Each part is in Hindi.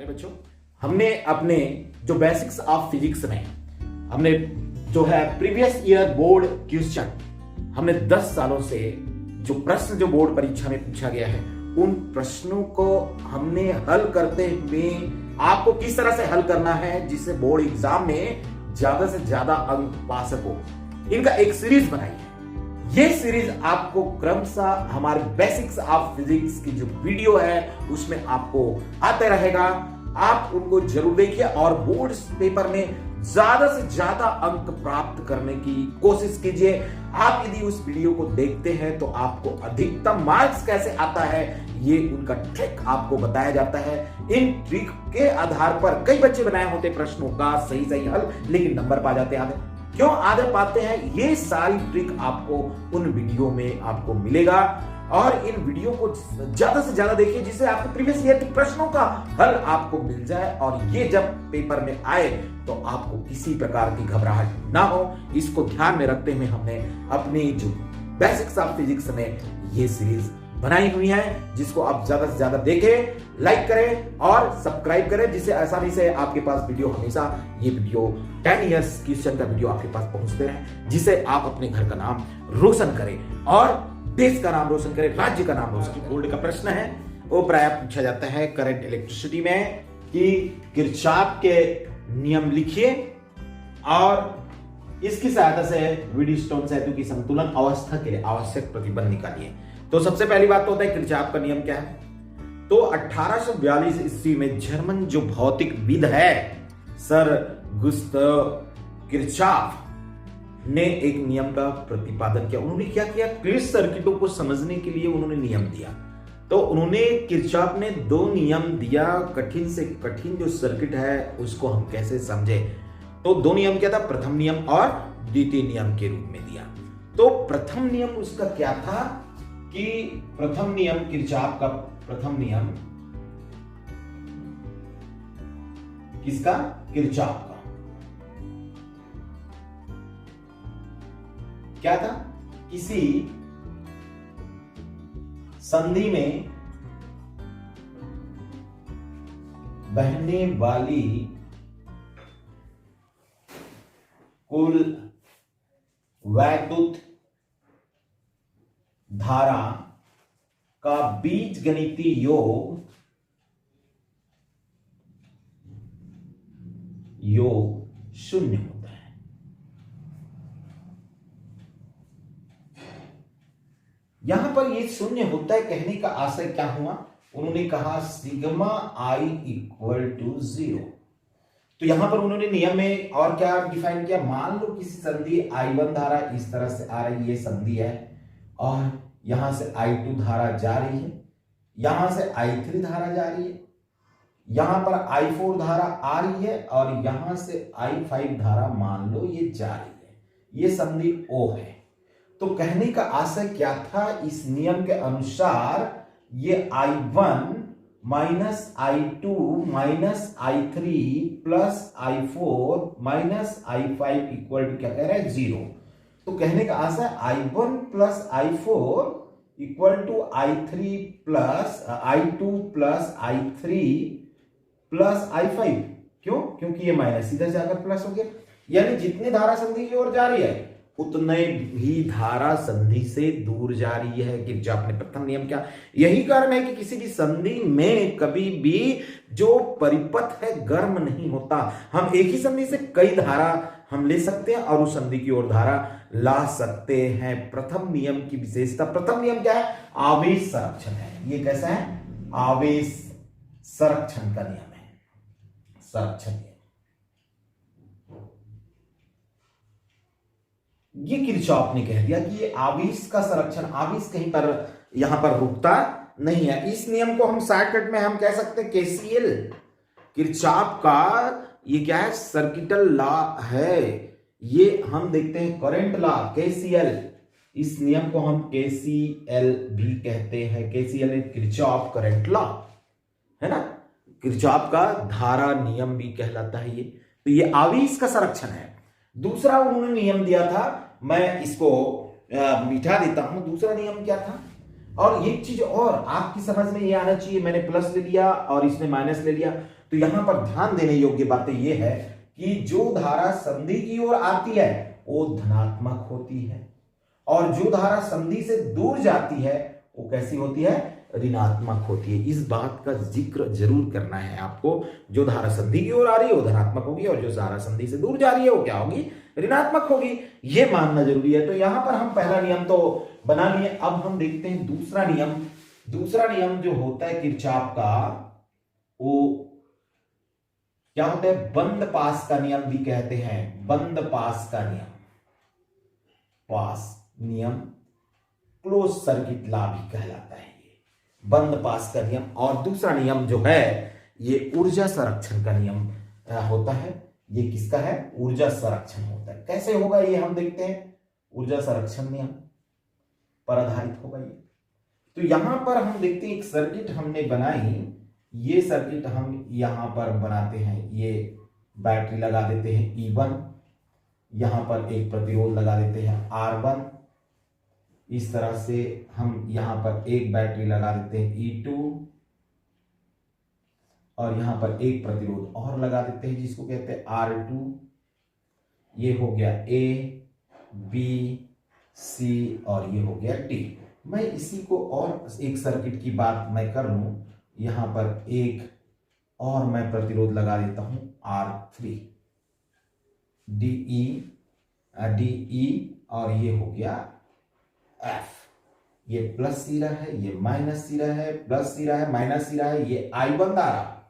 प्यारे बच्चों, हमने अपने जो बेसिक्स ऑफ फिजिक्स में हमने जो है प्रीवियस ईयर बोर्ड क्वेश्चन हमने 10 सालों से जो प्रश्न जो बोर्ड परीक्षा में पूछा गया है उन प्रश्नों को हमने हल करते हुए आपको किस तरह से हल करना है जिससे बोर्ड एग्जाम में ज्यादा से ज्यादा अंक पा सको, इनका एक सीरीज बनाई है। ये सीरीज आपको क्रमशः हमारे बेसिक्स ऑफ फिजिक्स की जो वीडियो है उसमें आपको आते रहेगा। आप उनको जरूर देखिए और बोर्ड पेपर में ज्यादा से ज्यादा अंक प्राप्त करने की कोशिश कीजिए। आप यदि उस वीडियो को देखते हैं तो आपको अधिकतम मार्क्स कैसे आता है ये उनका ट्रिक आपको बताया जाता है। इन ट्रिक के आधार पर कई बच्चे बनाए होते प्रश्नों का सही हल, लेकिन नंबर पा जाते आधे। क्यों आधे पाते हैं? ये सारी ट्रिक आपको उन वीडियो में आपको मिलेगा और इन वीडियो को ज्यादा से ज्यादा देखिए जिससे आपको प्रीवियस ईयर के प्रश्नों का हल आपको मिल जाए और ये जब पेपर में आए तो आपको किसी प्रकार की घबराहट ना हो। इसको ध्यान में रखते हुए हमने अपनी जो बेसिक्स ऑफ फिजिक्स में ये सीरीज बनाई हुई है, जिसको आप ज्यादा से ज्यादा देखें, लाइक करें और सब्सक्राइब करें, जिससे आसानी से आपके पास वीडियो हमेशा ये वीडियो 10 इयर्स क्वेश्चन का वीडियो आपके पास पहुंचते रहे, जिससे आप अपने घर का नाम रोशन करें और देश का नाम रोशन करें, राज्य का नाम रोशन करें। बोर्ड का प्रश्न है वो प्राय पूछा जाता है करंट इलेक्ट्रिसिटी में कि किरचॉफ के नियम लिखिए और इसकी सहायता से व्हीटस्टोन सेतु की संतुलन अवस्था के लिए आवश्यक प्रतिबंध निकालिए। तो सबसे पहली बात तो होता है किरचॉफ का नियम क्या है। तो 1842 ईस्वी में जर्मन जो भौतिकविद है सर गुस्ताव किरचॉफ ने एक नियम का प्रतिपादन किया। उन्होंने क्या किया, क्लिष्ट सर्किटों को समझने के लिए उन्होंने नियम दिया। तो उन्होंने किरचॉफ ने 2 नियम दिया, कठिन से कठिन जो सर्किट है उसको हम कैसे समझे। तो 2 नियम क्या था, प्रथम नियम और द्वितीय नियम के रूप में दिया। तो प्रथम नियम उसका क्या था कि प्रथम नियम किरचॉफ का प्रथम नियम किसका, किरचॉफ का क्या था, किसी संधि में बहने वाली कुल वैद्युत धारा का बीजगणितीय योग 0 होता है। यहां पर ये 0 होता है कहने का आशय क्या हुआ, उन्होंने कहा सिग्मा आई इक्वल टू 0। तो यहां पर उन्होंने नियम में और क्या डिफाइन किया, मान लो किसी संधि I1 धारा इस तरह से आ रही है, ये संधि है और यहां से I2 धारा जा रही है, यहां से I3 धारा जा रही है, यहां पर I4 धारा आ रही है और यहां से I5 धारा मान लो ये जा रही है, ये संधि O है। तो कहने का आशय क्या था, इस नियम के अनुसार ये I1 minus I2 minus I3 plus I4 minus I5 equal to क्या कह रहा है, 0। तो कहने का आशा I1 plus I4 equal to I3 plus I2 plus I3 plus I5। क्यों? क्योंकि ये माइनस इधर जाकर प्लस हो गया, यानी जितनी धारा संधि की ओर जा रही है उतने भी धारा संधि से दूर जा रही है। किरचॉफ ने प्रथम नियम क्या, यही कारण है कि किसी भी संधि में कभी भी जो परिपथ है गर्म नहीं होता। हम एक ही संधि से कई धारा हम ले सकते हैं और उस संधि की ओर धारा ला सकते हैं। प्रथम नियम की विशेषता, प्रथम नियम क्या है, आवेश संरक्षण है। ये कैसा है, आवेश संरक्षण का नियम है, संरक्षण नियम। ये किरचॉफ ने कह दिया कि ये आवेश का संरक्षण, आवेश कहीं पर यहां पर रुकता नहीं है। इस नियम को हम शॉर्टकट में हम कह सकते हैं केसीएल। किरचॉफ का ये क्या है, सर्किटल लॉ है। ये हम देखते हैं करंट लॉ, केसीएल। इस नियम को हम केसीएल भी कहते हैं। केसीएल है किरचॉफ करंट लॉ, है ना। किरचॉफ का धारा नियम भी कहलाता है ये। तो ये आवेश का संरक्षण है। दूसरा उन्होंने नियम दिया था, मैं इसको मिटा देता हूं। दूसरा नियम क्या था, और एक चीज और आपकी समझ में ये आना चाहिए, मैंने प्लस ले लिया और इसने माइनस ले लिया। तो यहां पर ध्यान देने योग्य बातें यह है कि जो धारा संधि की ओर आती है वो धनात्मक होती है, और जो धारा संधि से दूर जाती है वो कैसी होती है, ऋणात्मक होती है। इस बात का जिक्र जरूर करना है आपको। जो धारा संधि की ओर आ रही है वो धनात्मक होगी, और जो धारा संधि से दूर जा रही है वो क्या होगी, ऋणात्मक होगी। यह मानना जरूरी है। तो यहां पर हम पहला नियम तो बना लिए। अब हम देखते हैं दूसरा नियम। दूसरा नियम जो होता है किरचॉफ का, वो क्या होता है, बंद पास का नियम भी कहते हैं। बंद पास का नियम, पास नियम, क्लोज सर्किट लॉ भी कहलाता है ये बंद पास का नियम। और दूसरा नियम जो है ये ऊर्जा संरक्षण का नियम होता है। ये किसका है, ऊर्जा संरक्षण होता है। कैसे होगा ये हम देखते हैं। ऊर्जा संरक्षण नियम पर आधारित होगा ये। तो यहां पर हम देखते हैं एक सर्किट हमने बनाई। ये सर्किट हम यहां पर बनाते हैं। ये बैटरी लगा देते हैं E1, यहां पर एक प्रतिरोध लगा देते हैं R1। इस तरह से हम यहां पर एक बैटरी लगा देते हैं E2, और यहां पर एक प्रतिरोध और लगा देते हैं जिसको कहते हैं R2। ये हो गया A, B, C और ये हो गया D। मैं इसी को और एक सर्किट की बात मैं कर लूं। यहां पर एक और मैं प्रतिरोध लगा देता हूं R3, DE और ये हो गया F। ये प्लस सिरा है, ये माइनस सिरा है, प्लस सिरा है, माइनस सिरा है। ये I1 धारा,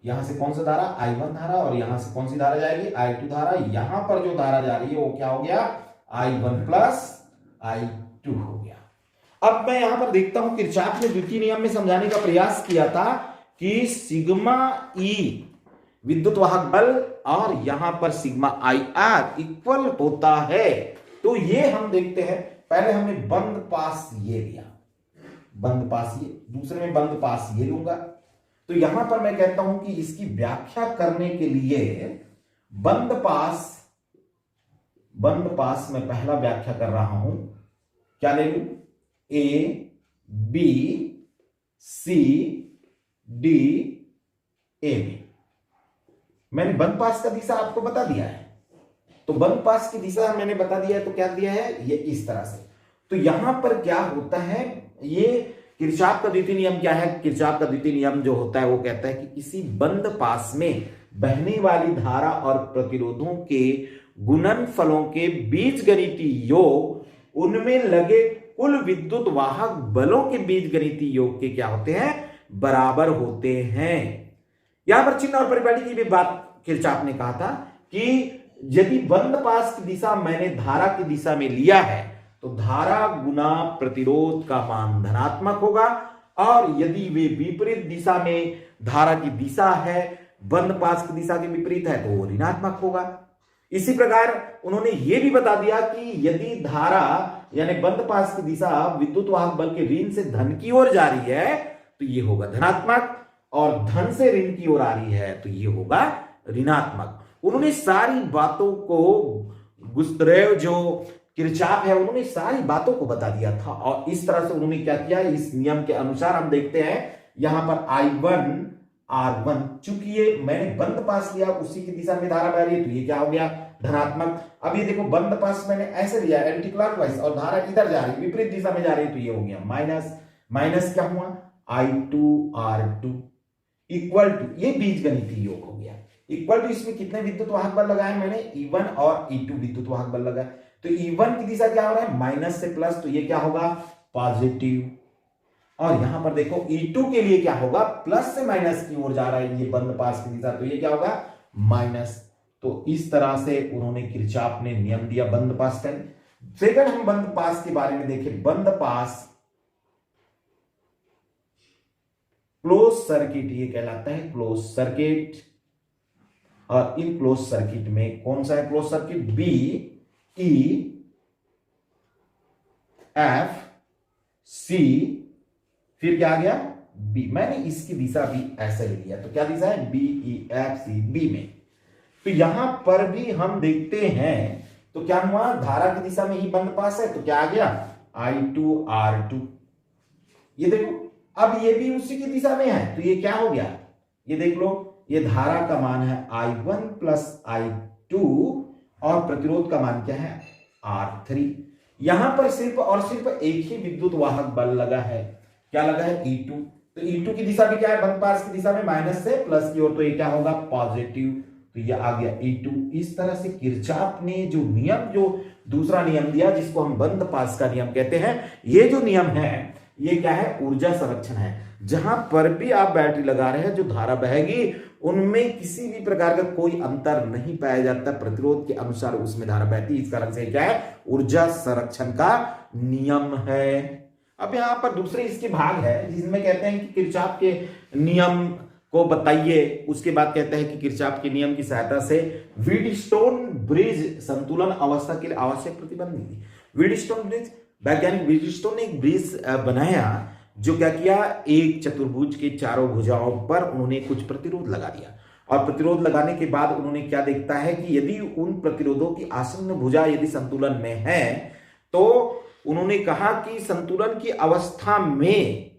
यहां से कौन सा धारा, I1 धारा, और यहां से कौन सी धारा जाएगी, I2 धारा। यहां पर जो धारा जा रही है वो क्या हो गया, I1 प्लस I2 हो गया। अब मैं यहां पर देखता हूं किरचॉफ ने द्वितीय नियम में समझाने का प्रयास किया था कि सिग्मा E विद्युत वाहक बल और यहां पर सिग्मा IR इक्वल होता है। तो ये हम देखते हैं। पहले हमने बंद पास ये लिया, बंद पास ये, दूसरे में बंद पास ये लूंगा। तो यहां पर मैं कहता हूं कि इसकी व्याख्या करने के लिए बंद पास में पहला व्याख्या कर रहा हूं। क्या ले लूं, A, B, C, D, A, B। मैंने बंद पास का दिशा आपको बता दिया है। तो बंद पास की दिशा मैंने बता दिया है, तो क्या दिया है, ये इस तरह से। तो यहां पर क्या होता है, ये किरचॉफ का द्वितीय नियम क्या है। किरचॉफ का द्वितीय नियम जो होता है वो कहता है कि किसी बंद पास में बहने वाली धारा और प्रतिरोधों के गुणनफलों के बीजगणितीय योग उनमें लगे कुल विद्युत वाहक बलों के बीजगणितीय योग के क्या होते हैं, बराबर होते हैं। यहां पर चिन्ह और परिपाटी की भी बात किरचॉफ ने कहा था कि यदि बंद पास की दिशा मैंने धारा की दिशा में लिया है तो धारा गुना प्रतिरोध का मान धनात्मक होगा, और यदि वे विपरीत दिशा में धारा की दिशा है, बंद पास की दिशा के विपरीत है, तो वो ऋणात्मक होगा। इसी प्रकार उन्होंने ये भी बता दिया कि यदि धारा यानी बंद पास की दिशा विद्युत वाहक बल के ऋण से धन की ओर जा रही है तो ये होगा धनात्मक, और धन से ऋण की ओर आ रही है तो ये होगा ऋणात्मक। उन्होंने सारी बातों को, गुस्ताव जो किरचॉफ है उन्होंने सारी बातों को बता दिया था। और इस तरह से उन्होंने क्या किया, इस नियम के अनुसार हम देखते हैं यहां पर I1 R1, चूंकि ये मैंने बंद पास लिया उसी की दिशा में धारा बह रही है तो ये क्या हो गया, धनात्मक। अब ये देखो बंद पास मैंने ऐसे लिया एंटी क्लॉकवाइज और धारा इधर जा रही है, विपरीत दिशा में जा रही है, तो ये हो गया माइनस। माइनस क्या हुआ, I2 R2 इक्वल टू, ये बीजगणितीय योग हो गया। इक्वल टू, इसमें कितने विद्युत वाहक बल लगाए मैंने, E1 और E2 विद्युत वाहक बल लगाए। तो E1 की दिशा क्या हो रहा है, माइनस से प्लस, तो ये क्या होगा, पॉजिटिव। और यहां पर देखो E2 के लिए क्या होगा, प्लस से माइनस की ओर जा रहा है, ये बंद पास की दिशा, तो ये क्या होगा, माइनस। तो इस तरह से उन्होंने किरचॉफ ने नियम दिया बंद पास का। सेकंड हम बंद पास के बारे में देखें। बंद पास क्लोज सर्किट ये कहलाता है, क्लोज सर्किट। और इन क्लोज सर्किट में कौन सा है close circuit, B, E, F, C, फिर क्या आ गया, B। मैंने इसकी दिशा भी ऐसे लिया, तो क्या दिशा है, B, E, F, C, B में। तो यहां पर भी हम देखते हैं तो क्या हुआ, धारा की दिशा में ही बंद पास है, तो क्या आ गया, I2 R2। ये देखो अब ये भी उसी की दिशा में है, तो ये क्या हो गया, ये देख लो, ये धारा का मान है I1 प्लस I2 और प्रतिरोध का मान क्या है R3। यहां पर सिर्फ और सिर्फ एक ही विद्युत वाहक बल लगा है, क्या लगा है E2। तो E2 की दिशा भी क्या है, बंद पास की दिशा में माइनस से प्लस की ओर, तो ये क्या होगा पॉजिटिव, तो ये आ गया E2। इस तरह से किरचॉफ ने जो नियम, जो दूसरा नियम दिया जिसको हम बंद पास का नियम कहते हैं, ये जो नियम है ये क्या है, ऊर्जा संरक्षण है। जहां पर भी आप बैटरी लगा रहे हैं, जो धारा बहेगी उनमें किसी भी प्रकार का कोई अंतर नहीं पाया जाता, प्रतिरोध के अनुसार उसमें धारा बहती। इस कारण से क्या है, ऊर्जा संरक्षण का नियम है। अब यहां पर दूसरे इसके भाग है जिसमें कहते हैं कि किरचॉफ के नियम को बताइए। उसके बाद कहते हैं कि किरचॉफ के नियम की सहायता से व्हीटस्टोन ब्रिज संतुलन अवस्था के लिए आवश्यक प्रतिबंध दी। व्हीटस्टोन ब्रिज, वैज्ञानिक व्हीटस्टोन ने एक ब्रिज बनाया जो क्या किया, एक चतुर्भुज के चारों भुजाओं पर उन्होंने कुछ प्रतिरोध लगा दिया, और प्रतिरोध लगाने के बाद उन्होंने क्या देखता है कि यदि उन प्रतिरोधों की आसन्न भुजा यदि संतुलन में है, तो उन्होंने कहा कि संतुलन की अवस्था में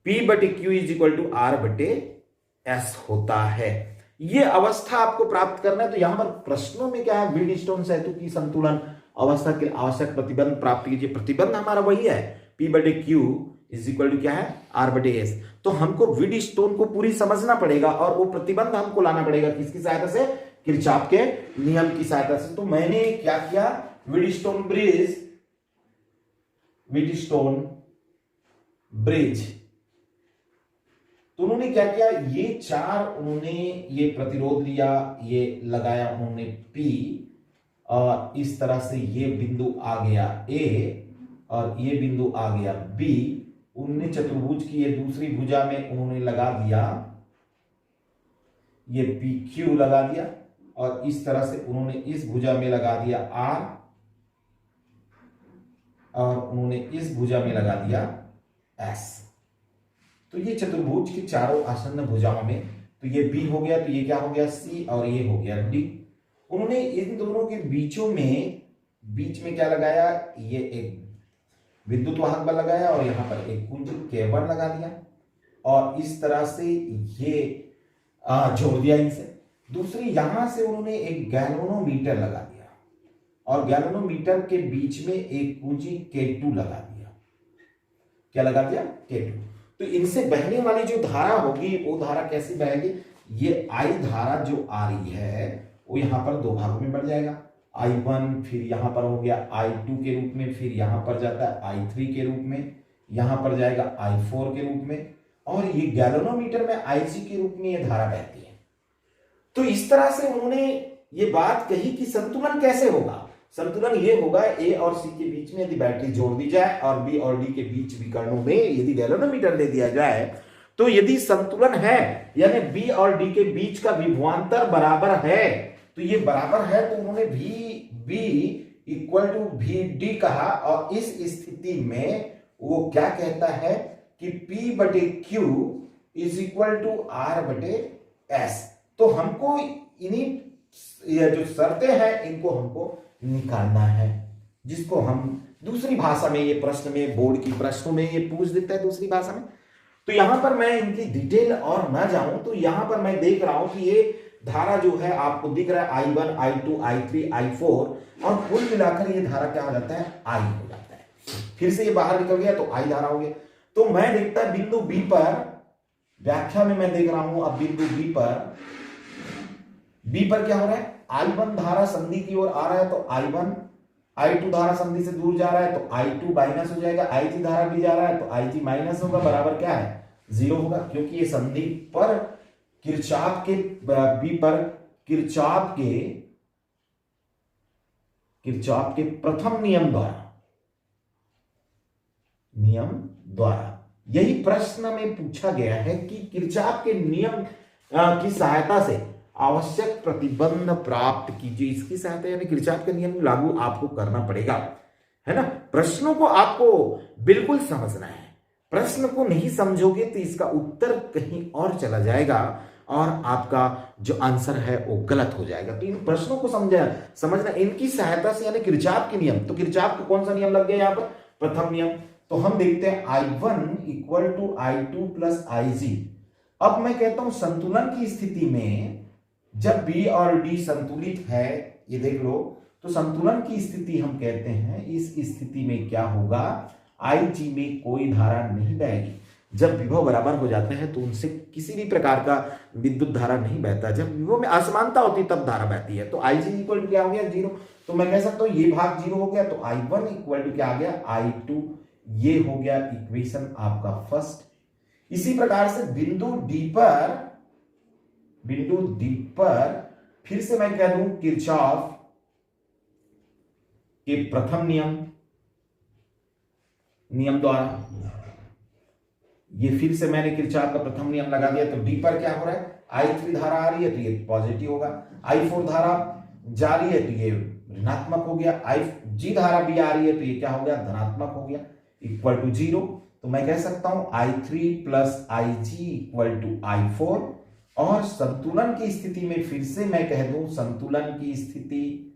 P/Q = R/S होता है। यह अवस्था आपको प्राप्त करना है। तो यहां पर प्रश्नों में क्या है, व्हीटस्टोन सेतु की संतुलन अवस्था के आवश्यक प्रतिबंध प्राप्त कीजिए। प्रतिबंध हमारा वही है, P/Q = क्या है, R/S। तो हमको व्हीटस्टोन को पूरी समझना पड़ेगा और वो प्रतिबंध हमको लाना पड़ेगा किसकी सहायता से, किरचॉफ के नियम की सहायता से। तो मैंने क्या किया, व्हीटस्टोन ब्रिज, तो उन्होंने क्या किया, ये चार उन्होंने ये प्रतिरोध लिया, ये लगाया उन्होंने P, और इस तरह से ये बिंदु आ गया A और ये बिंदु आ गया B। उन्होंने चतुर्भुज की ये दूसरी भुजा में उन्होंने लगा दिया ये PQ लगा दिया, और इस तरह से उन्होंने इस भुजा में लगा दिया R, और उन्होंने इस भुजा में लगा दिया S। तो ये चतुर्भुज की चारों आसन्न भुजाओं में, तो ये B हो गया, तो ये क्या हो गया C, और ये हो गया D। उन्होंने इन दोनों के बीच में क्या लगाया, ये एक विद्युत वाहक बल लगाया, और यहां पर एक कुंजी K1 लगा दिया, और इस तरह से ये जोड़ दिया इनसे। दूसरी यहां से उन्होंने एक गैल्वेनोमीटर लगा दिया, और गैल्वेनोमीटर के बीच में एक कुंजी K2 लगा दिया। क्या लगा दिया, K2। तो इनसे बहने वाली जो धारा होगी वो धारा कैसी बहेगी, ये I धारा जो आ रही है वो यहां पर दो भागों में बढ़ जाएगा, I1 फिर यहां पर हो गया I2 के रूप में, फिर यहां पर जाता है I3 के रूप में, यहां पर जाएगा I4 के रूप में, और ये गैल्वेनोमीटर में IG के रूप में ये धारा बहती है। तो इस तरह से उन्होंने ये बात कही कि संतुलन कैसे होगा। संतुलन ये होगा, A और C के बीच में यदि बैटरी जोड़ दी जाए और B और D के बीच विकर्णों में यदि गैल्वेनोमीटर दे दिया जाए, तो यदि संतुलन है यानी B और D के बीच का विभवांतर बराबर है, तो ये बराबर है, तो उन्होंने VB = VD कहा, और इस स्थिति में वो क्या कहता है कि P/Q = R/S। तो हमको इन्हीं ये जो शर्तें हैं इनको हमको निकालना है, जिसको हम दूसरी भाषा में, ये प्रश्न में, बोर्ड की प्रश्नों में ये पूछ देता है दूसरी भाषा में। तो यहां पर मैं इनकी डिटेल और ना जाऊं, तो यहां पर मैं देख रहा हूं कि ये धारा जो है आपको दिख रहा है I1, I2, I3, I4, और कुल मिलाकर ये धारा क्या हो जाता है, I हो जाता है। फिर से ये बाहर निकल गया तो I धारा हो गया। तो मैं देखता बिंदु B पर, व्याख्या में मैं देख रहा हूं, अब बिंदु B पर क्या हो रहा है, I1 धारा संधि की ओर आ रहा है, तो I1, I2 धारा संधि से दूर जा रहा है तो I2 माइनस हो जाएगा, IG धारा भी जा रहा है तो IG माइनस होगा, बराबर क्या है, 0 होगा, क्योंकि ये संधि पर किरचॉफ के B पर किरचॉफ के प्रथम नियम द्वारा यही प्रश्न में पूछा गया है कि किरचॉफ के नियम की सहायता से आवश्यक प्रतिबंध प्राप्त कीजिए। इसकी सहायता यानी किरचॉफ के नियम लागू आपको करना पड़ेगा, है ना। प्रश्नों को आपको बिल्कुल समझना है, प्रश्न को नहीं समझोगे तो इसका उत्तर कहीं और चला जाएगा और आपका जो आंसर है वो गलत हो जाएगा। तो इन प्रश्नों को समझना, इनकी सहायता से यानी किरचॉफ के नियम। तो किरचॉफ का कौन सा नियम लग गया यहां पर, प्रथम नियम। तो हम देखते हैं I1 = I2 + IG, अब मैं कहता हूं संतुलन की स्थिति में जब बी और डी संतुलित है, ये देख लो, तो संतुलन की स्थिति हम कहते हैं इस स्थिति में क्या होगा, IG में कोई धारा नहीं बहेगी। जब विभव बराबर हो जाते हैं तो उनसे किसी भी प्रकार का विद्युत धारा नहीं बहता। जब विभव में असमानता होती तब धारा बहती है। तो IG इक्वल टू क्या हो गया, 0। तो मैं कह सकता हूं ये भाग 0 हो गया, तो I1 इक्वल टू क्या आ गया, I2। ये हो गया इक्वेशन आपका फर्स्ट। इसी प्रकार से बिंदु डी पर फिर से मैं कह दूं किरचॉफ के प्रथम नियम द्वारा, ये फिर से मैंने किरचॉफ का प्रथम नियम लगा दिया। तो डी पर क्या हो रहा है, I3 धारा आ रही है तो ये पॉजिटिव होगा, I4 धारा जा रही है तो ये ऋणात्मक हो गया, IG धारा भी आ रही है तो ये क्या हो गया, धनात्मक हो गया, इक्वल टू 0। तो मैं कह सकता हूं I3 plus IG equal to I4। और संतुलन की स्थिति में फिर से मैं कह दूं, संतुलन की स्थिति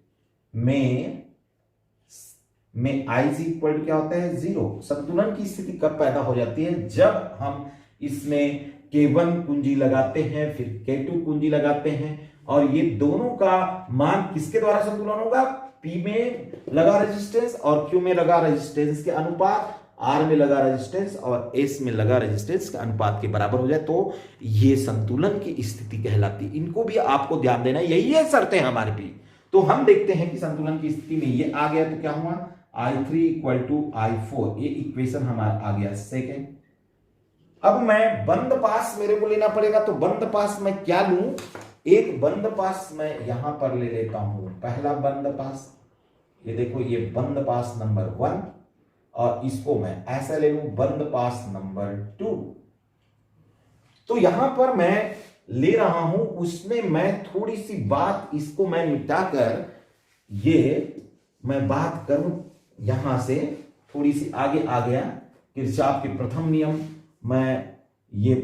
में IG इक्वल टू क्या होता है, 0। संतुलन की स्थिति कब पैदा हो जाती है, जब हम इसमें K1 कुंजी लगाते हैं, फिर K2 कुंजी लगाते हैं, और ये दोनों का मान किसके द्वारा संतुलन होगा, P में लगा रेजिस्टेंस और Q में लगा रेजिस्टेंस के अनुपात, R में लगा रेजिस्टेंस और S में लगा रेजिस्टेंस के अनुपात के बराबर हो जाए, तो ये संतुलन की स्थिति कहलाती है। इनको भी आपको ध्यान देना है, यही है शर्तें हमारे भी। तो हम देखते हैं कि संतुलन की स्थिति में ये आ गया तो क्या हुआ, I3 इक्वल टू I4, ये इक्वेशन हमारा आ गया सेकेंड। अब मैं बंद पास मेरे को लेना पड़ेगा, तो बंद पास मैं क्या लूं, एक बंद पास मैं यहां पर ले लेता हूं, पहला बंद पास, ये देखो ये बंद पास नंबर 1, और इसको मैं ऐसा ले लूं बंद पास नंबर 2। तो यहां पर मैं ले रहा हूं, उसमें मैं थोड़ी सी बात इसको मैं निपटाकर ये मैं बात करूं, यहां से थोड़ी सी आगे आ गया। किरचॉफ के प्रथम नियम, मैं ये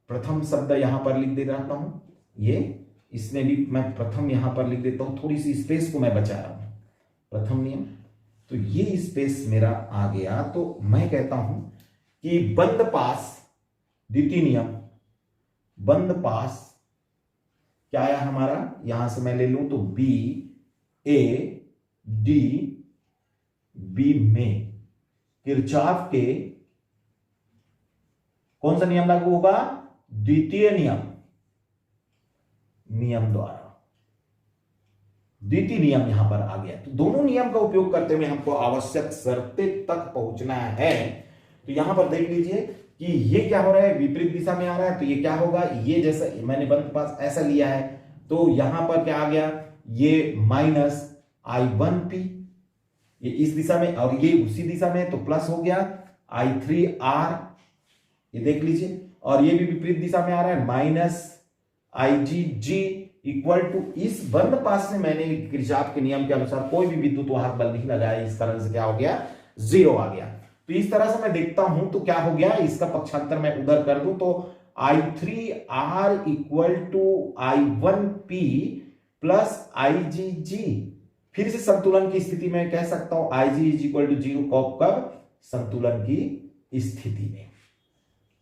प्रथम शब्द यहां पर लिख दे रहा हूं, ये इसमें भी मैं प्रथम यहां पर लिख देता हूं, थोड़ी सी स्पेस को मैं बचा रहा हूं, प्रथम नियम। तो ये स्पेस मेरा आ गया, तो मैं कहता हूं कि बंद पास द्वितीय नियम, बंद पास क्या आया हमारा, यहां से मैं ले लूं तो B A D B में किरचॉफ के कौन सा नियम लागू होगा, द्वितीय नियम द्वारा, द्वितीय नियम यहां पर आ गया। तो दोनों नियम का उपयोग करते हुए हमको आवश्यक शर्तें तक पहुंचना है। तो यहां पर देख लीजिए कि ये क्या हो रहा है, विपरीत दिशा में आ रहा है, तो ये क्या होगा, ये जैसा मैंने बंद पास ऐसा लिया है, तो यहां पर क्या आ गया, ये माइनस I1P, ये इस दिशा में और ये उसी दिशा में, तो प्लस हो गया I3R, ये देख लीजिए, और ये भी विपरीत दिशा में आ रहा है, माइनस IgG इक्वल टू, इस बंद पास में मैंने किरचॉफ के नियम के अनुसार कोई भी विद्युत वाहक बल नहीं लगाया, इस कारण से क्या हो गया, 0 आ गया। तो इस तरह से मैं देखता हूं तो क्या हो गया, इसका पक्षांतर मैं उधर कर दूं तो I3R equal to I1P plus IgG। फिर से संतुलन की स्थिति में कह सकता हूं Ig इज इक्वल टू 0, कब, संतुलन की स्थिति में।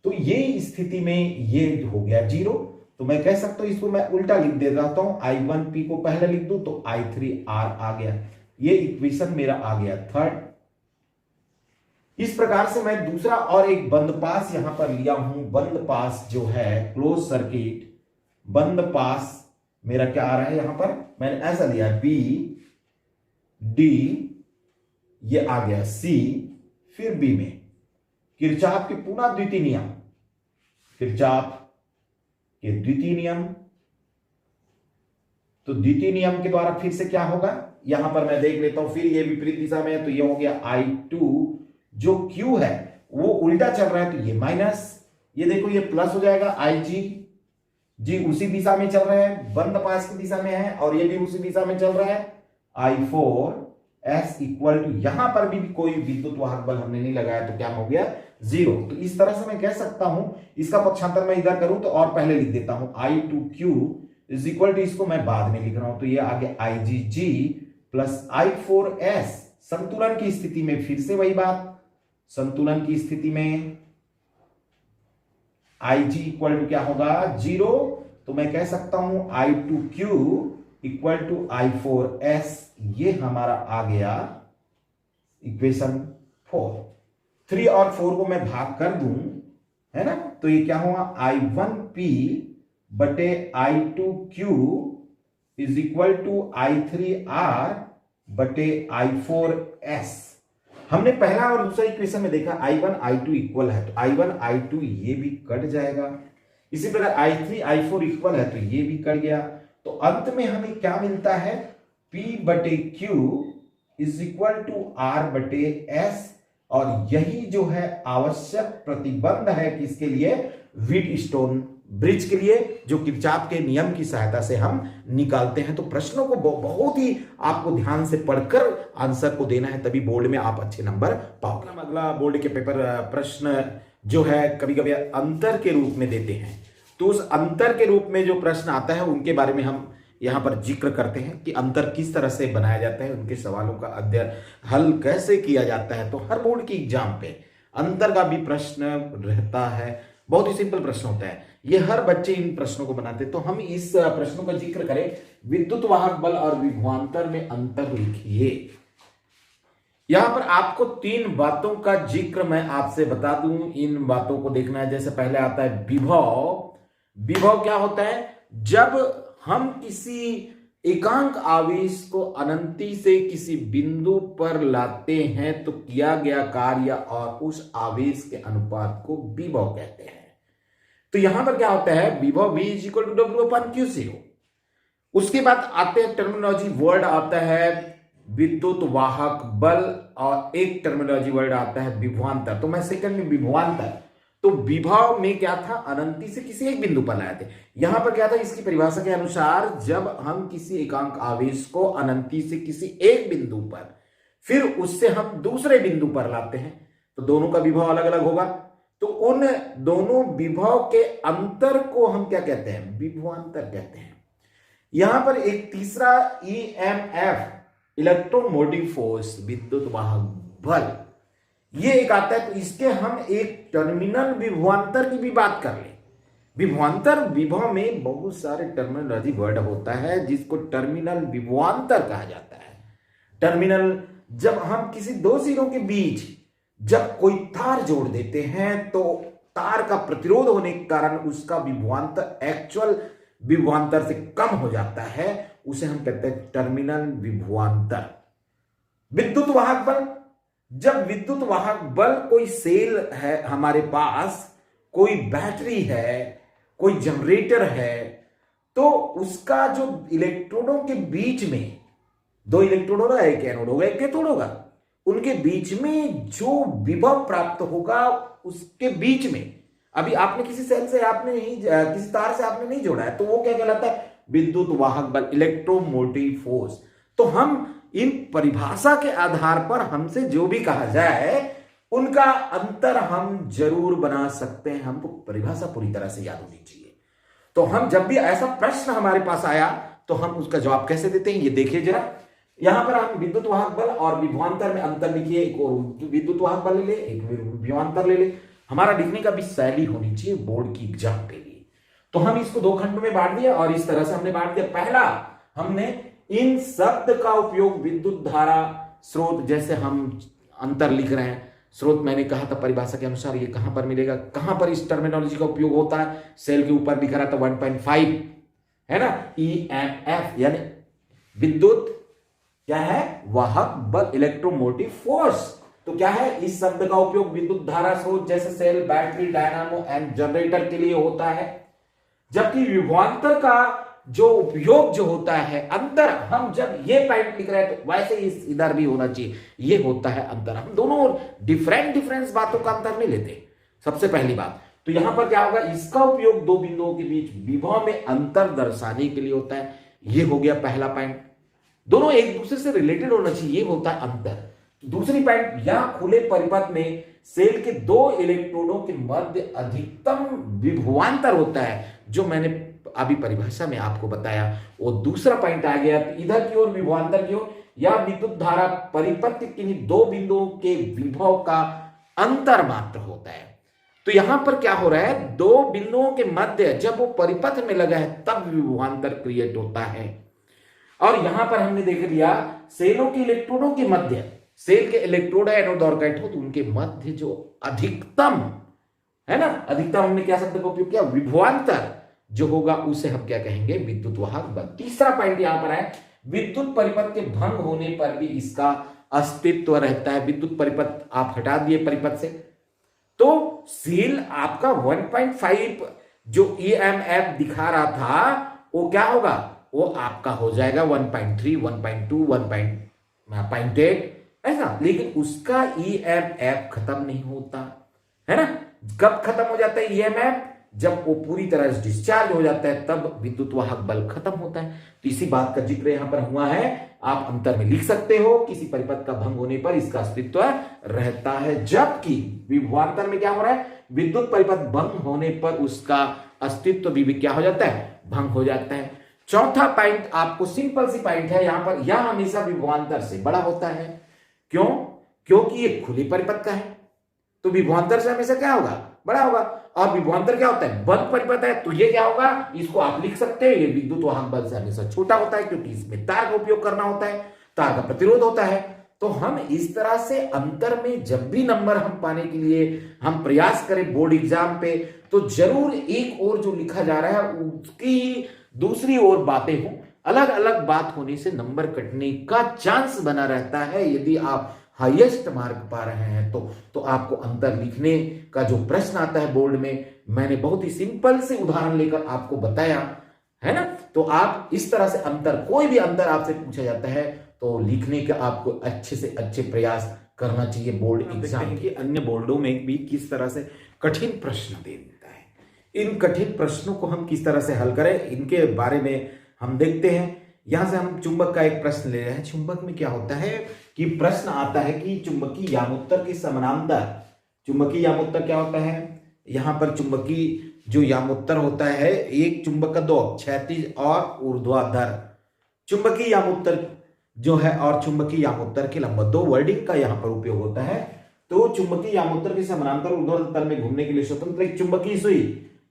तो ये स्थिति में ये हो गया 0, तो मैं कह सकता हूं, इसको मैं उल्टा लिख दे रहा हूं, I1P को पहले लिख दूं तो I3R आ गया, ये इक्वेशन मेरा आ गया थर्ड। इस प्रकार से मैं दूसरा और एक बंद पास यहां पर लिया हूं, बंद पास जो है क्लोज सर्किट, बंद पास मेरा क्या आ रहा है, यहां पर मैंने ऐसा लिया B D, ये आ गया C, फिर B में किरचॉफ के पुनः द्वितीय नियम, किरचॉफ के द्वितीय नियम, तो द्वितीय नियम के द्वारा फिर से क्या होगा, यहां पर मैं देख लेता हूं, फिर ये विपरीत दिशा में है, तो ये हो गया I2, जो Q है वो उल्टा चल रहा है, तो ये माइनस, ये देखो ये प्लस हो जाएगा, IG उसी दिशा में चल रहा है, बंद पास की दिशा में है, और ये भी उसी दिशा में चल रहा है, I4S इक्वल टू, यहां पर भी कोई विद्युत वाहक बल हमने नहीं लगाया, तो क्या हो गया, 0। तो इस तरह से मैं कह सकता हूं, इसका पक्षांतर मैं इधर करूं तो और पहले लिख देता हूं, I2Q इज इक्वल टू, इसको मैं बाद में लिख रहा हूं, तो ये आगे IgG प्लस I4S। संतुलन की स्थिति में फिर से वही बात, संतुलन की स्थिति में IG इक्वल टू क्या होगा 0, तो मैं कह सकता हूं I2Q इक्वल टू I4S, ये हमारा आ गया इक्वेशन 4। 3 और 4 को मैं भाग कर दूं, है ना, तो ये क्या हुआ I1P बटे I2Q is equal to I3R बटे I4S। हमने पहला और दूसरा इक्वेशन में देखा I1 I2 इक्वल है, तो I1 I2 ये भी कट जाएगा, इसी प्रकार I3 I4 इक्वल है, तो ये भी कट गया। तो अंत में हमें क्या मिलता है P बटे Q is equal to R बटे S, और यही जो है आवश्यक प्रतिबंध है किसके लिए, व्हीटस्टोन ब्रिज के लिए, जो किरचॉफ के नियम की सहायता से हम निकालते हैं। तो प्रश्नों को बहुत ही आपको ध्यान से पढ़कर आंसर को देना है, तभी बोर्ड में आप अच्छे नंबर पाओगे। हम अगला बोर्ड के पेपर प्रश्न जो है कभी कभी अंतर के रूप में देते हैं, तो उस अंतर के रूप में जो प्रश्न आता है उनके बारे में हम यहां पर जिक्र करते हैं कि अंतर किस तरह से बनाया जाता है, उनके सवालों का अध्ययन हल कैसे किया जाता है। तो हर बोर्ड की एग्जाम पे अंतर का भी प्रश्न रहता है, बहुत ही सिंपल प्रश्न होता है, ये हर बच्चे इन प्रश्नों को बनाते हैं। तो हम इस प्रश्नों का जिक्र करें, विद्युत वाहक बल और विभवांतर में अंतर लिखिए। यहां पर आपको 3 बातों का जिक्र मैं आपसे बता दूं, इन बातों को देखना है। जैसे पहले आता है विभव। विभव क्या होता है, जब हम किसी एकांक आवेश को अनंति से किसी बिंदु पर लाते हैं तो किया गया कार्य और उस आवेश के अनुपात को विभव कहते हैं। तो यहां पर क्या होता है, विभव V is equal to W/Q0। उसके बाद आते हैं टर्मिनोलॉजी वर्ड आता है विद्युत वाहक बल, और एक टर्मिनोलॉजी वर्ड आता है विभवांतर। तो मैं सेकंड में विभवांतर, तो विभव में क्या था, अनंति से किसी एक बिंदु पर लाए थे। यहां पर क्या था, इसकी परिभाषा के अनुसार जब हम किसी एकांक आवेश को अनंति से किसी एक बिंदु पर फिर उससे हम दूसरे बिंदु पर लाते हैं तो दोनों का विभव अलग अलग होगा। तो उन दोनों विभव के अंतर को हम क्या कहते हैं, विभवांतर कहते हैं। यहां पर एक तीसरा EMF, इलेक्ट्रोमोटिव फोर्स, विद्युत वाहक बल, ये एक आता है। तो इसके हम एक टर्मिनल विभवांतर की भी बात कर ले। विभवांतर, विभव में बहुत सारे टर्मिनोलॉजी वर्ड होता है जिसको टर्मिनल विभवांतर कहा जाता है। टर्मिनल, जब हम किसी दो सिरों के बीच जब कोई तार जोड़ देते हैं तो तार का प्रतिरोध होने के कारण उसका विभवांतर एक्चुअल विभवांतर से कम हो जाता है, उसे हम कहते हैं टर्मिनल विभवांतर। विद्युत वाहक बल, जब विद्युत वाहक बल, कोई सेल है हमारे पास, कोई बैटरी है, कोई जनरेटर है, तो उसका जो इलेक्ट्रोडों के बीच में, 2 इलेक्ट्रोड होगा, एक एनोड होगा, एक कैथोड होगा, उनके बीच में जो विभव प्राप्त होगा उसके बीच में, अभी आपने किसी सेल से आपने नहीं, किसी तार से आपने नहीं जोड़ा है, तो वो क्या कहलाता है, विद्युत वाहक बल, इलेक्ट्रोमोटिव फोर्स। तो हम इन परिभाषा के आधार पर हमसे जो भी कहा जाए उनका अंतर हम जरूर बना सकते हैं। हमको परिभाषा पूरी तरह से याद होनी चाहिए। तो हम जब भी ऐसा प्रश्न हमारे पास आया तो हम उसका जवाब कैसे देते हैं, ये देखिए जरा। यहां पर हम विद्युत वाहक बल और विभवांतर में अंतर लिखिए, एक और विद्युत वाहक बल ले ले, एक विभवांतर ले ले। हमारा लिखने का भी शैली होनी चाहिए बोर्ड की एग्जाम के लिए। तो हम इसको 2 खंड में बांट दिया और इस तरह से हमने बांट दिया। पहला, हमने इन शब्द का उपयोग विद्युत धारा स्रोत, जैसे हम अंतर लिख रहे हैं, स्रोत मैंने कहा था परिभाषा के अनुसार ये कहां पर मिलेगा, कहां पर इस टर्मिनोलॉजी का उपयोग होता है, सेल के ऊपर लिखा रहा था 1.5 है ना, EMF यानी विद्युत क्या है, वाहक बल, इलेक्ट्रोमोटिव फोर्स। तो क्या है, इस शब्द का उपयोग विद्युत धारा स्रोत जैसे cell, battery, dynamo and generator के लिए होता है। जबकि विभवांतर का जो उपयोग जो होता है, अंतर, हम जब ये पॉइंट लिख रहे हैं तो वैसे ही इधर भी होना चाहिए, ये होता है अंतर। हम दोनों डिफरेंस बातों का अंतर नहीं लेते, सबसे पहली बात। तो यहां पर क्या होगा, इसका उपयोग 2 बिंदुओं के बीच विभव में अंतर दर्शाने के लिए होता है। ये हो गया पहला पॉइंट, दोनों एक दूसरे से रिलेटेड होना चाहिए, ये होता है अंतर। दूसरी पॉइंट, यहां खुले परिपथ में सेल के 2 इलेक्ट्रोडों के मध्य अधिकतम विभवांतर होता है, जो मैंने अभी परिभाषा में आपको बताया। वो दूसरा पॉइंट आ गया, इधर की ओर विभवांतर की ओर, या विद्युत धारा परिपथ के किन्हीं 2 बिंदुओं के विभव का अंतर मात्र होता है। तो यहां पर क्या हो रहा है, दो बिंदुओं के मध्य जब वो परिपथ में लगा है तब विभवांतर क्रिएट होता है। और यहां पर हमने देख लिया सेलों के इलेक्ट्रोडों के मध्य, सेल के इलेक्ट्रोड है एनोड और कैथोड, उनके मध्य जो अधिकतम है ना, अधिकतम हमने क्या शब्द का उपयोग किया, विभवांतर जो होगा उसे हम क्या कहेंगे, विद्युत वाहक बल। तीसरा पॉइंट यहां पर है, विद्युत परिपथ के भंग होने पर भी इसका अस्तित्व रहता है। विद्युत परिपथ आप हटा दिए परिपथ से, तो सेल आपका 1.5 जो EMF दिखा रहा था वो क्या होगा, वो आपका हो जाएगा 1.3, 1.2, 1.8 ऐसा। लेकिन उसका EMF खत्म नहीं होता है ना। कब खत्म हो जाता है EMF, जब वो पूरी तरह से डिस्चार्ज हो जाता है तब विद्युत वाहक बल खत्म होता है। तो इसी बात का जिक्र यहां पर हुआ है, आप अंतर में लिख सकते हो, किसी परिपथ का भंग होने पर इसका अस्तित्व रहता है, जबकि विभवांतर में क्या हो रहा है, विद्युत परिपथ भंग होने पर उसका अस्तित्व भी क्या हो जाता है, भंग हो जाता है। चौथा पॉइंट आपको सिंपल सी पॉइंट है यहां पर, यह हमेशा विभवांतर से बड़ा होता है। क्यों? क्योंकि ये खुली परिपथ का है, तो विभवांतर से हमेशा क्या होगा, बड़ा होगा। और विभवांतर क्या होता है, बंद परिपथ है, तो ये क्या होगा, इसको आप लिख सकते हैं, ये विद्युत वाहक बल से हमेशा छोटा होता है, क्योंकि इसमें तार का उपयोग करना होता है, तार का प्रतिरोध होता है। तो हम इस तरह से अंतर में जब भी नंबर हम पाने के लिए हम प्रयास करें बोर्ड एग्जाम पे, तो जरूर एक और जो लिखा जा रहा है उसकी दूसरी ओर बातें हों। अलग अलग बात होने से नंबर कटने का चांस बना रहता है। यदि आप हाईएस्ट मार्क पा रहे हैं तो आपको अंतर लिखने का जो प्रश्न आता है बोर्ड में, मैंने बहुत ही सिंपल से उदाहरण लेकर आपको बताया है ना। तो आप इस तरह से अंतर, कोई भी अंतर आपसे पूछा जाता है तो लिखने का आपको अच्छे से अच्छे प्रयास करना चाहिए बोर्ड एग्जाम के। अन्य बोर्डों में भी किस तरह से कठिन प्रश्न दे देता है, इन कठिन प्रश्नों को हम किस तरह से हल करें, इनके बारे में हम देखते हैं। यहां से हम चुंबक का एक प्रश्न ले रहे हैं। चुंबक में क्या होता है कि प्रश्न आता है कि चुंबकीय यामोत्तर के समानांतर, चुंबकीय यामोत्तर क्या होता है, यहां पर चुंबकीय जो यामोत्तर होता है, एक चुंबक का दो क्षैतिज और ऊर्ध्वाधर चुंबकीय यामोत्तर जो है, और चुंबकीय यामोत्तर के लंबवत, दो वर्डिंग का यहां पर उपयोग होता है। तो चुंबकीय यामोत्तर के समानांतर ऊर्ध्वाधर तल में घूमने के लिए स्वतंत्र एक चुंबकीय सुई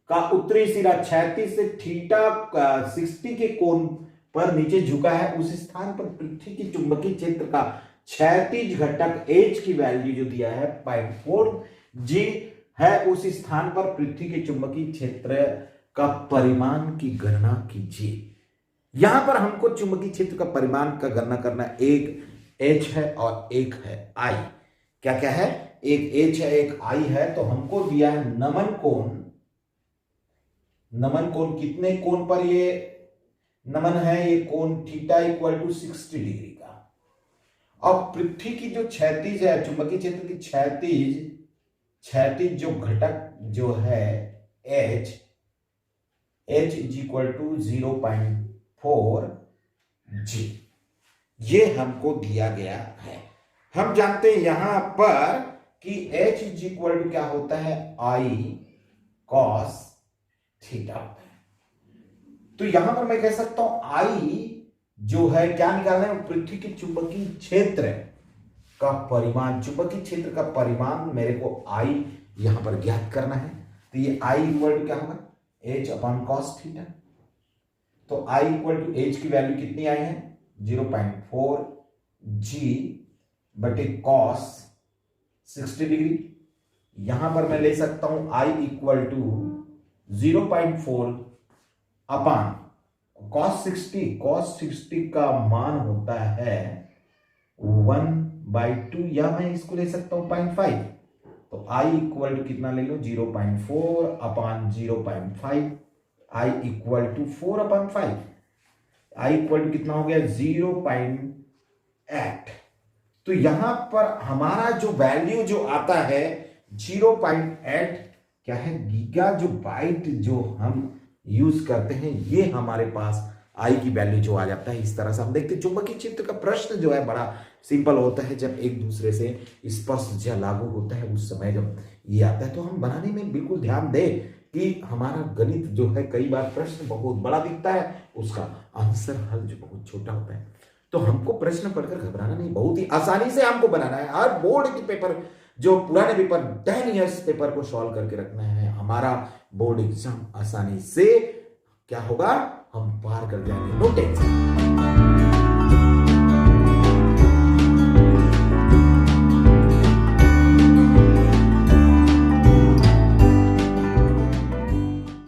का उत्तरी सिरा क्षैतिज से थीटा 60 के कोण पर नीचे झुका है, उस स्थान पर पृथ्वी की चुंबकीय क्षेत्र का क्षैतिज घटक H की वैल्यू जो दिया है 0.4 G है, उस स्थान पर पृथ्वी के चुंबकीय क्षेत्र का परिमाण की गणना कीजिए। यहां पर हमको चुंबकीय क्षेत्र का परिमाण का गणना करना, एक H है और एक है I। क्या क्या है, एक H है एक I है। तो हमको दिया है नमन कोण, नमन कोण कितने कोण पर ये नमन है, ये कोण थीटा इक्वल टू 60 डिग्री का। और पृथ्वी की जो क्षैतिज है, चुंबकीय क्षेत्र की क्षैतिज जो घटक जो है H is equal to 0.4 G, ये हमको दिया गया है। हम जानते हैं यहां पर कि H इज इक्वल टू क्या होता है, I cos थीटा होता है। तो यहां पर मैं कह सकता हूं I जो है क्या निकालना है, पृथ्वी के चुंबकीय क्षेत्र का परिमाण, चुंबकीय क्षेत्र का परिमाण मेरे को I यहां पर ज्ञात करना है। तो ये I इक्वल टू क्या होगा, H अपॉन कॉस थीटा। तो I इक्वल टू H की वैल्यू कितनी आई है, 0.4 G बटे कॉस 60 डिग्री। यहां पर मैं ले सकता हूं I equal to 0.4 upon cos 60 का मान होता है 1/2, या मैं इसको ले सकता हूं 0.5। तो I इक्वल टू कितना ले लो, 0.4 upon 0.5, I equal to 4/5, I equal to कितना हो गया 0.8। तो यहां पर हमारा जो वैल्यू जो आता है 0.8 क्या है, गीगा जो बाइट जो हम यूज करते हैं, ये हमारे पास आई की वैल्यू जो आ जाता है। इस तरह से हम देखते हैं चुंबकीय क्षेत्र का प्रश्न जो है बड़ा सिंपल होता है। जब एक दूसरे से स्पर्श लागू होता है उस समय जब ये आता है, तो हम बनाने में बिल्कुल ध्यान दें कि हमारा गणित जो है, कई बार प्रश्न बहुत बड़ा दिखता है, उसका आंसर हल जो बहुत छोटा होता है। तो हमको प्रश्न पढ़कर घबराना नहीं, बहुत ही आसानी से हमको बनाना है। हर बोर्ड के पेपर जो पुराने पेपर 10 इयर्स पेपर को सॉल्व करके रखना है, हमारा बोर्ड एग्जाम आसानी से क्या होगा, हम पार कर जाएंगे, नो टेंशन।